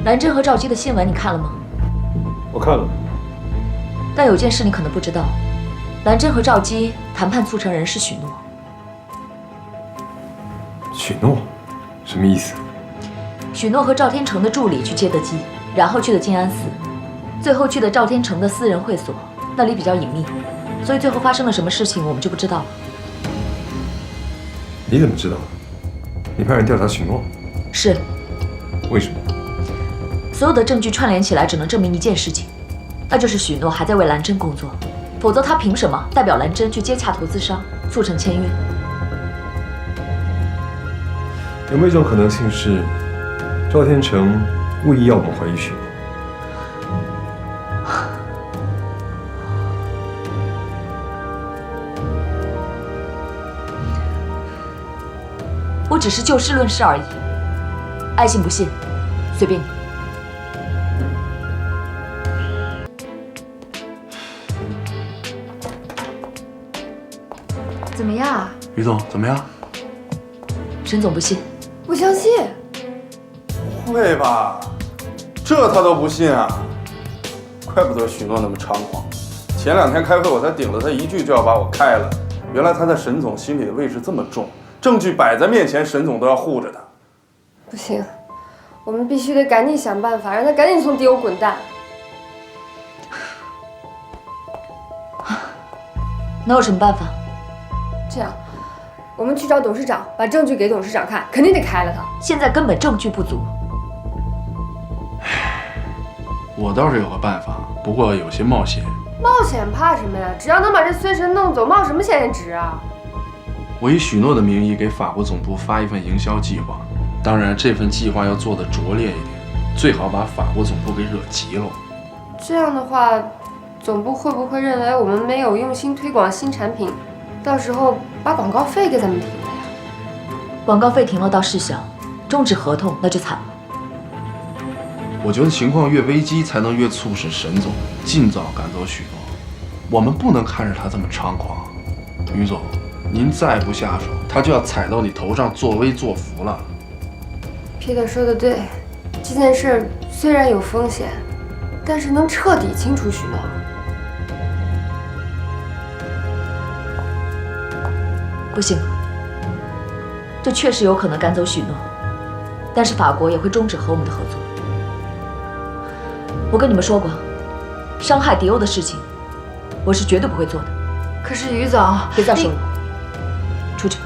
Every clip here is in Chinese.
兰真和赵姬的新闻你看了吗？我看了。但有件事你可能不知道，兰真和赵姬谈判促成人是许诺。许诺？什么意思？许诺和赵天成的助理去接的机，然后去的静安寺，最后去的赵天成的私人会所，那里比较隐秘，所以最后发生了什么事情我们就不知道了。你怎么知道？你派人调查许诺？是。为什么？所有的证据串联起来，只能证明一件事情，那就是许诺还在为兰真工作，否则他凭什么代表兰真去接洽投资商，促成签约？有没有一种可能性是，赵天成故意要我们怀疑许诺？我只是就事论事而已，爱信不信，随便你。怎么样？于总怎么样？沈总不信？不相信？不会吧？这他都不信啊？怪不得许诺那么猖狂。前2天开会，我才顶了他一句就要把我开了。原来他在沈总心里的位置这么重，证据摆在面前，沈总都要护着他。不行，我们必须得赶紧想办法，让他赶紧从底欧滚蛋。能有什么办法？这样，我们去找董事长，把证据给董事长看，肯定得开了他。现在根本证据不足。我倒是有个办法，不过有些冒险。冒险怕什么呀？只要能把这孙神弄走，冒什么险也值啊！我以许诺的名义给法国总部发一份营销计划，当然这份计划要做得拙劣一点，最好把法国总部给惹急了。这样的话，总部会不会认为我们没有用心推广新产品？到时候把广告费给咱们停了呀？广告费停了倒是小，终止合同那就惨了。我觉得情况越危机，才能越促使沈总尽早赶走许诺。我们不能看着他这么猖狂。于总，您再不下手，他就要踩到你头上作威作福了。Peter 说的对，这件事虽然有风险，但是能彻底清除许诺。不行，这确实有可能赶走许诺，但是法国也会终止和我们的合作。我跟你们说过，伤害迪欧的事情，我是绝对不会做的。可是于总，别再说了，出去。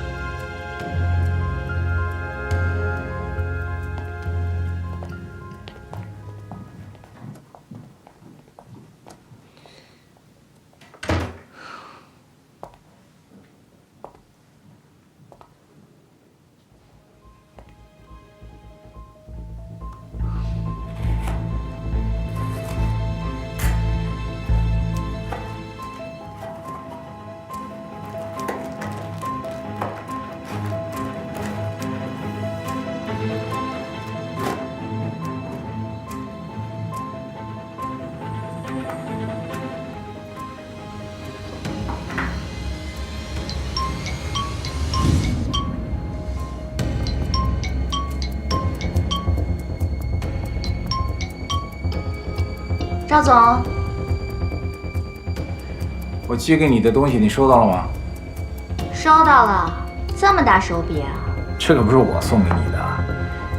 赵总，我寄给你的东西你收到了吗？收到了，这么大手笔啊！这个不是我送给你的，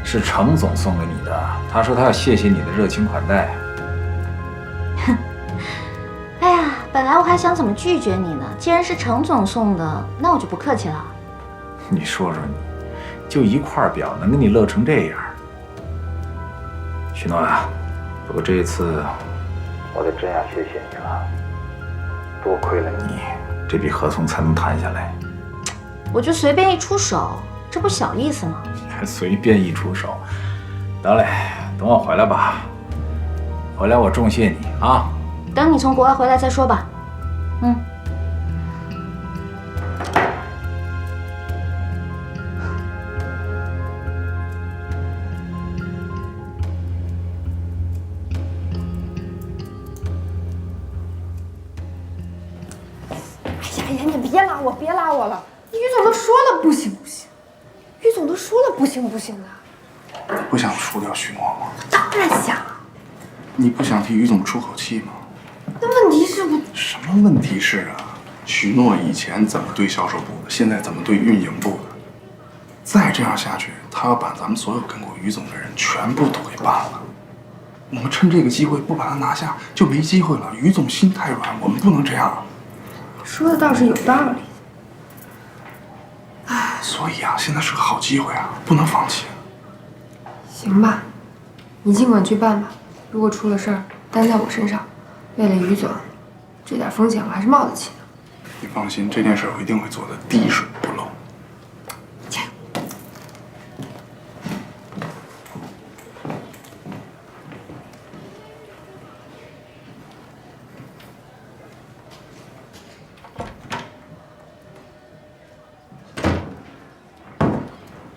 是程总送给你的。他说他要谢谢你的热情款待。哼，哎呀，本来我还想怎么拒绝你呢，既然是程总送的，那我就不客气了。你说说你，就一块表能给你乐成这样？许诺啊，不过这一次我得真要谢谢你了，多亏了你，这笔合同才能谈下来。我就随便一出手，这不小意思吗？还随便一出手，得嘞，等我回来吧，回来我重谢你啊。等你从国外回来再说吧。嗯。哎呀，你别拉我，别拉我了！于总都说了不行不行，于总都说了不行不行的。你不想输掉许诺吗？当然你不想替于总出口气吗？那问题是我什么问题是啊？许诺以前怎么对销售部的，现在怎么对运营部的？再这样下去，他要把咱们所有跟过于总的人全部都给办了。我们趁这个机会不把他拿下，就没机会了。于总心太软，我们不能这样。说的倒是有道理。所以啊，现在是个好机会啊，不能放弃。行吧，你尽管去办吧。如果出了事儿，担在我身上。为了于总，这点风险我还是冒得起的。你放心，这件事我一定会做的滴水不漏。加油！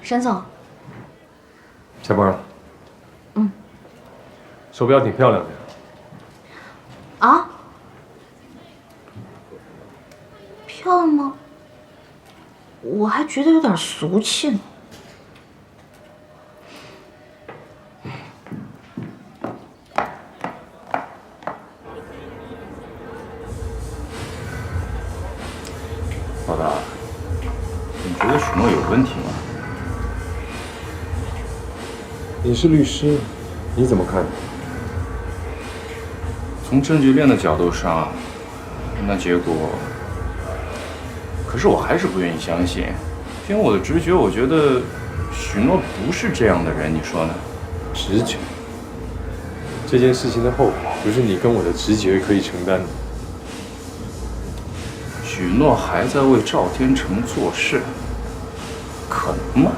沈总，下班了。手表挺漂亮的呀。啊？漂亮吗？我还觉得有点俗气呢。老大，你觉得许诺有问题吗？你是律师，你怎么看？从证据链的角度上，那结果……可是我还是不愿意相信。凭我的直觉，我觉得许诺不是这样的人，你说呢？直觉。这件事情的后果不是你跟我的直觉可以承担的。许诺还在为赵天成做事，可能吗？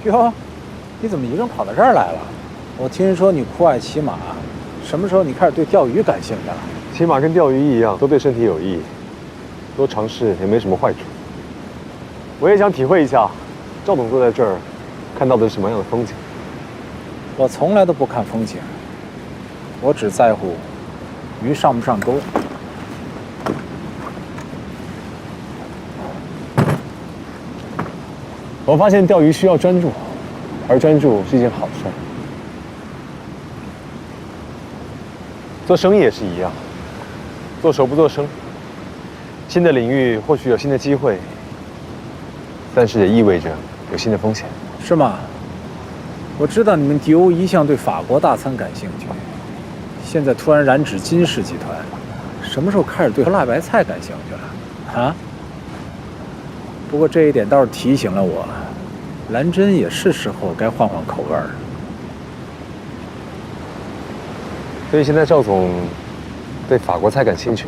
哟，你怎么一个人跑到这儿来了？我听说你酷爱骑马，什么时候你开始对钓鱼感兴趣了？骑马跟钓鱼一样，都对身体有益，多尝试也没什么坏处。我也想体会一下，赵总坐在这儿，看到的是什么样的风景。我从来都不看风景，我只在乎鱼上不上钩。我发现钓鱼需要专注，而专注是一件好事。做生意也是一样，做熟不做生。新的领域或许有新的机会，但是也意味着有新的风险。是吗？我知道你们迪欧一向对法国大餐感兴趣，现在突然染指金氏集团，什么时候开始对辣白菜感兴趣了？啊？不过这一点倒是提醒了我，兰真也是时候该换换口味儿。所以现在赵总对法国菜感兴趣。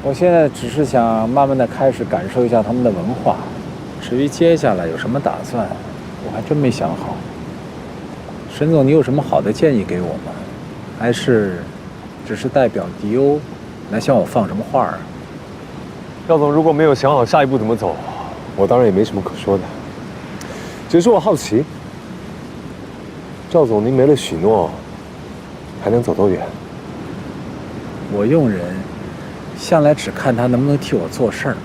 我现在只是想慢慢的开始感受一下他们的文化，至于接下来有什么打算，我还真没想好。沈总，你有什么好的建议给我吗？还是只是代表迪欧来向我放什么话啊？赵总如果没有想好下一步怎么走，我当然也没什么可说的。只是我好奇，赵总您没了许诺，还能走多远？我用人向来只看他能不能替我做事儿，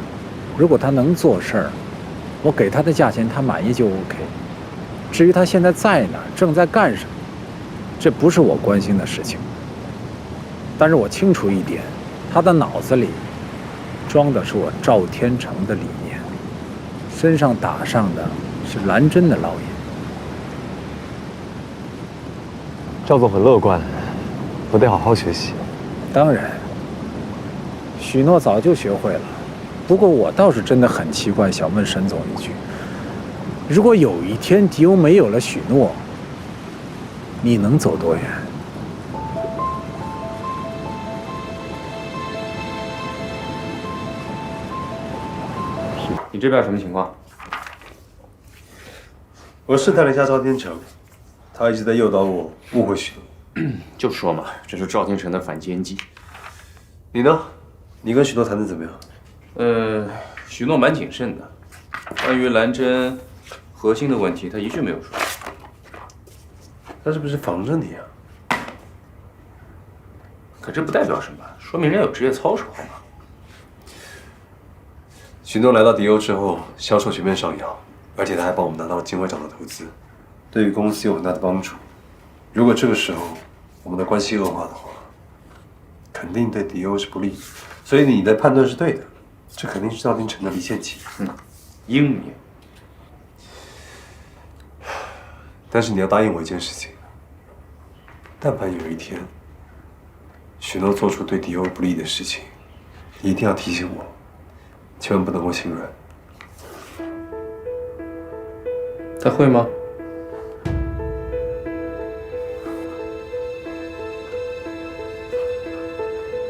如果他能做事儿，我给他的价钱他满意就 OK。至于他现在在哪儿，正在干什么，这不是我关心的事情。但是我清楚一点，他的脑子里装的是我赵天成的理念，身上打上的是兰真的烙印。赵总很乐观，我得好好学习。当然，许诺早就学会了。不过我倒是真的很奇怪，想问沈总一句：如果有一天迪欧没有了许诺，你能走多远？你这边什么情况？我试探了一下赵天成，他一直在诱导我误会许诺。就说嘛，这是赵天成的反间计。你呢？你跟许诺谈的怎么样？许诺蛮谨慎的，关于兰真核心的问题，他一句没有说。他是不是防着你啊？可这不代表什么，说明人家有职业操守，好吗？许诺来到迪欧之后，销售全面上扬，而且他还帮我们拿到了金会长的投资，对于公司有很大的帮助。如果这个时候我们的关系恶化的话，肯定对迪欧是不利。所以你的判断是对的，这肯定是赵天成的离间计。英明。但是你要答应我一件事情，但凡有一天许诺做出对迪欧不利的事情，你一定要提醒我，千万不能够心软。他会吗？